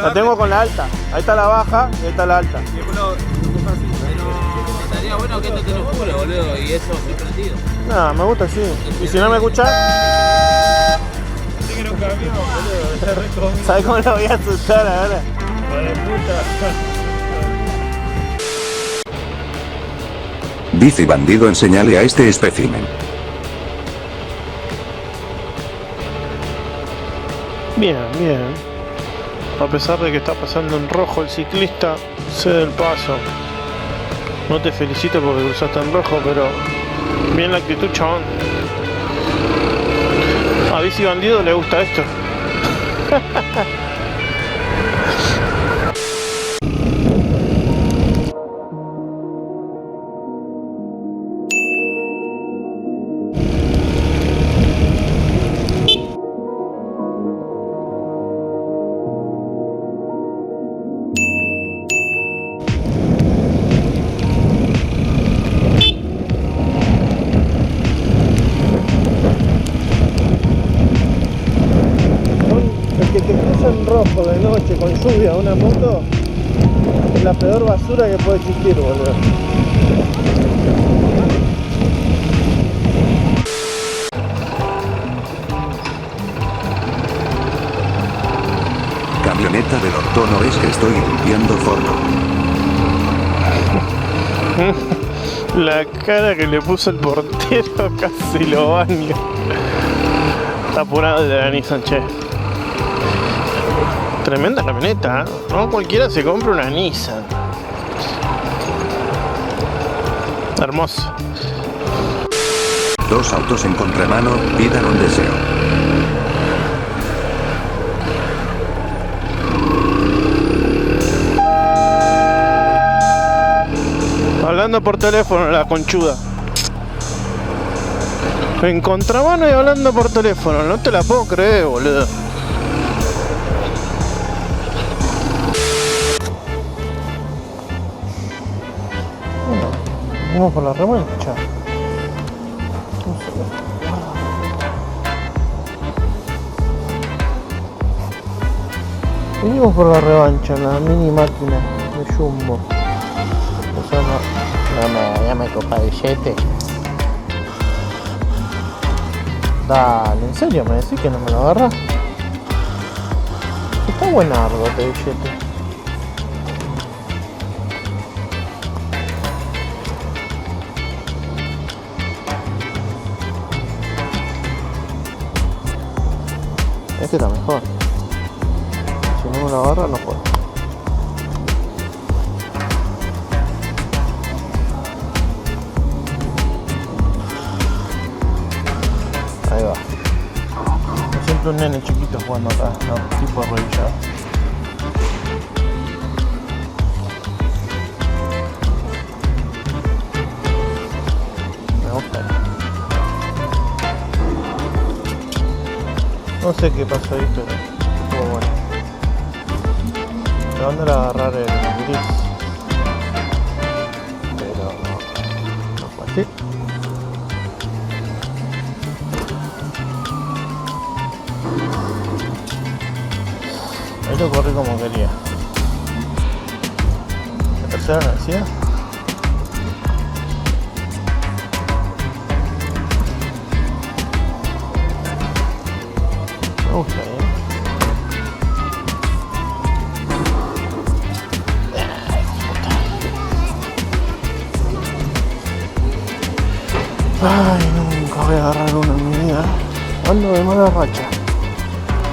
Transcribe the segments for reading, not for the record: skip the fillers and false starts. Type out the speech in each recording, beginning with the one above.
La tengo con la alta. Ahí está la baja y ahí está la alta. Pero estaría bueno que esto te lo juro, boludo, y eso estoy prendido. No, me gusta así. Y si no me escuchas, ¿sabes cómo lo voy a asustar ahora? Bici bandido, enseñale a este espécimen. Bien, bien. A pesar de que está pasando en rojo el ciclista, cede el paso. No te felicito porque cruzaste en rojo, pero bien la actitud, chabón. A Bici Bandido le gusta esto. El que te cruza en rojo de noche con lluvia una moto es la peor basura que puede existir, boludo. Camioneta del orto, ¿no ves que estoy limpiando forno? La cara que le puso el portero casi lo baña. Está apurado el de la Nissan, che. Tremenda camioneta, ¿eh? No cualquiera se compra una Nissan. Hermoso. Dos autos en contramano, pidan un deseo. Hablando por teléfono, la conchuda. En contramano y hablando por teléfono. No te la puedo creer, boludo. Vamos por la revancha. Venimos por la revancha, la mini máquina de Jumbo. Eso no me copa billete. Dale, ¿en serio me decís que no me lo agarras? Está buenardo este billete. Este está mejor. Si no me lo agarra, no puedo. Ahí va. Me siento un nene chiquito jugando acá, no, tipo arrodillado. Me gusta. No sé qué pasó ahí, pero estuvo bueno. Me van a agarrar el gris. Pero no fue así. Ahí lo corrí como quería. La tercera vencida. Me gusta, Ay, nunca voy a agarrar uno en mi vida. Ando de mala racha.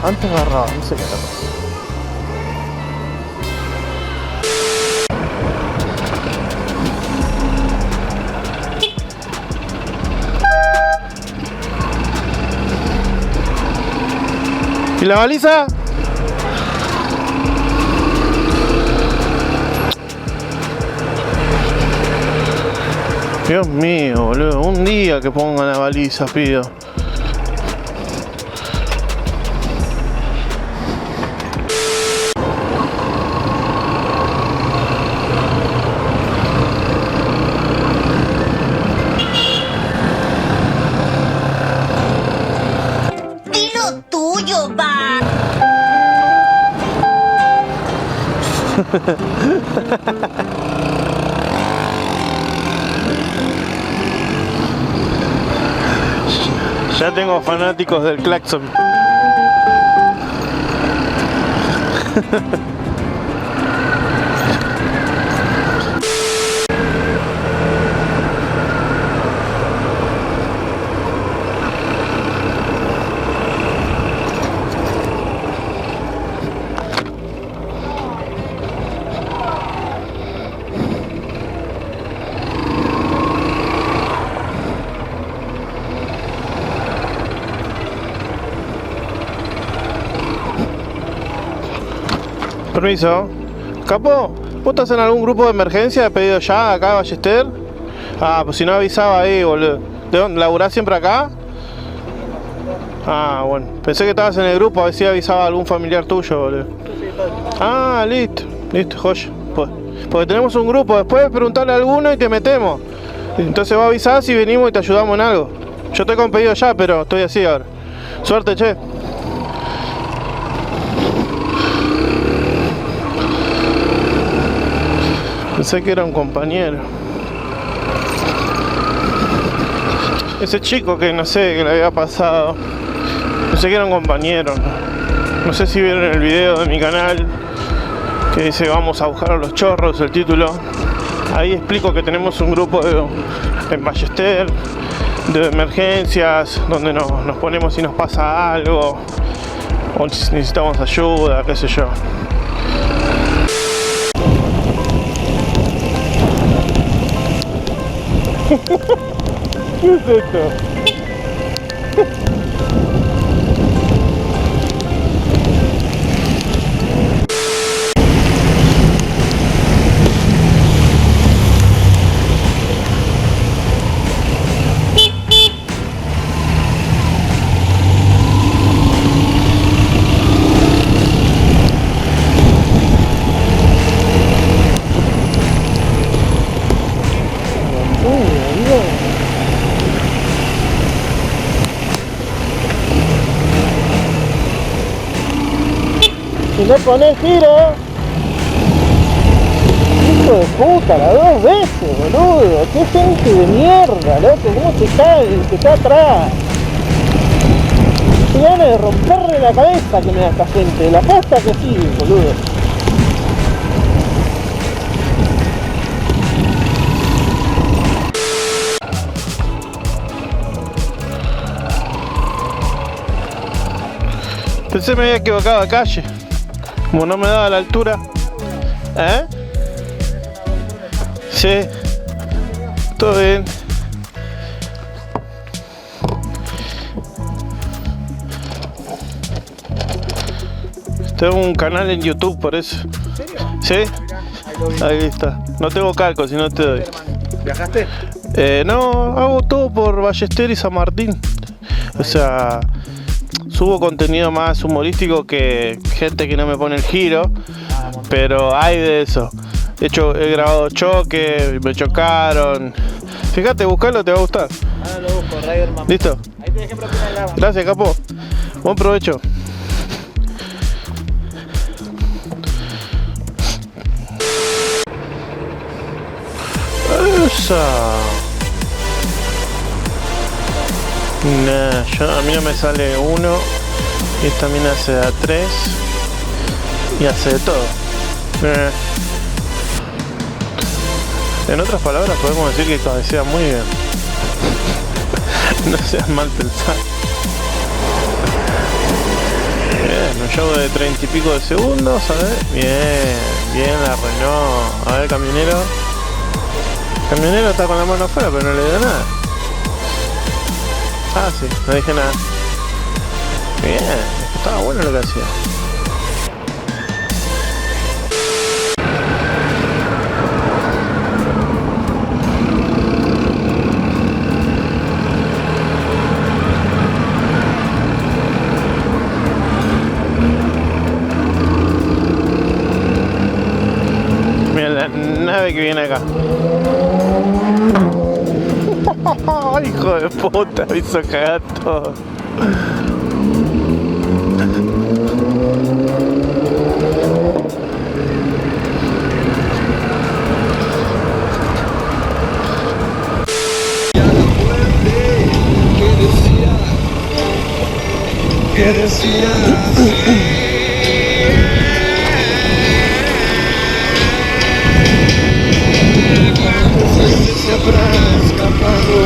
Antes agarraba, no sé qué era. ¿Y la baliza? Dios mío, boludo. Un día que pongan la baliza, pido. Dilo tuyo, va. Ya tengo fanáticos del claxon. Permiso. Capo, ¿vos estás en algún grupo de emergencia de pedido ya acá de Ballester? Ah, pues si no avisaba ahí, boludo. ¿De dónde? ¿Laburás siempre acá? Ah, bueno. Pensé que estabas en el grupo, a ver si avisaba a algún familiar tuyo, boludo. Ah, listo. Listo, joya. Pues, porque tenemos un grupo, después preguntarle a alguno y te metemos. Entonces vos avisás y venimos y te ayudamos en algo. Yo estoy con pedido ya, pero estoy así ahora. Suerte, che. Pensé que era un compañero. Ese chico que no sé qué le había pasado. Pensé que era un compañero. No sé si vieron el video de mi canal que dice vamos a buscar a los chorros, el título. Ahí explico que tenemos un grupo en Ballester de emergencias donde nos ponemos si nos pasa algo o si necesitamos ayuda, qué sé yo. ¿Qué es esto? Si no pones giro, hijo de puta, las dos veces, boludo. Qué gente de mierda, loco. ¿Cómo te cae el que está atrás? Qué ganas de romperle la cabeza que me da esta gente. La posta que sí, boludo. Pensé que me había equivocado de calle. Como no me daba la altura. ¿Eh? Sí. Todo bien. Tengo un canal en YouTube por eso. ¿En serio? ¿Sí? Ahí está. No tengo calco, si no te doy. ¿Viajaste? No, hago todo por Ballester y San Martín. O sea, subo contenido más humorístico que gente que no me pone el giro, pero hay de eso. De hecho, he grabado choque, me chocaron. Fíjate, buscalo, te va a gustar. Ahora lo busco, Riderman. ¿Listo? Ahí te dejé propina el agua. Gracias, capo. Buen provecho. Esa. Nah, a mí no me sale 1 y esta mina hace a 3 y hace de todo. En otras palabras podemos decir que cabecea muy bien. No seas mal pensado. Bien, un show de 30 y pico de segundos, a ver. Bien, bien la Renault. A ver, camionero. El camionero está con la mano afuera, pero no le dio nada. Ah, sí, no dije nada. Bien, estaba bueno lo que hacía. Mira la nave que viene acá. Hijo de puta, me hizo cagar todo. Se habrá escapado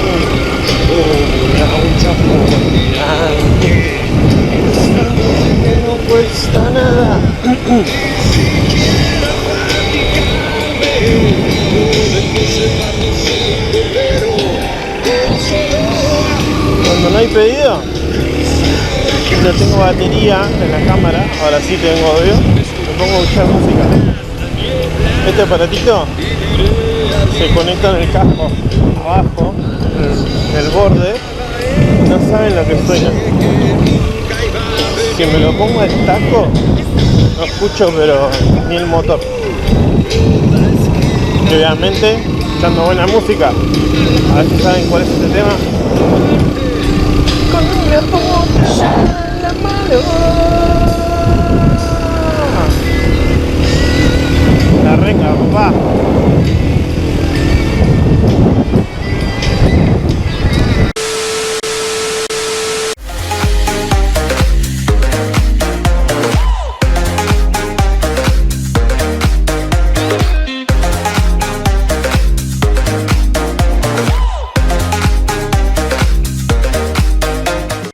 a un chapón grande, pensando que no cuesta nada. Cuando no hay pedido, no tengo batería en la cámara, ahora sí tengo audio, me pongo a escuchar música. Este aparatito se conecta en el casco, abajo, en el borde, no saben lo que suena. Si me lo pongo al taco, no escucho pero ni el motor. Y obviamente, escuchando buena música, a ver si saben cuál es este tema. Con una botella en la mano.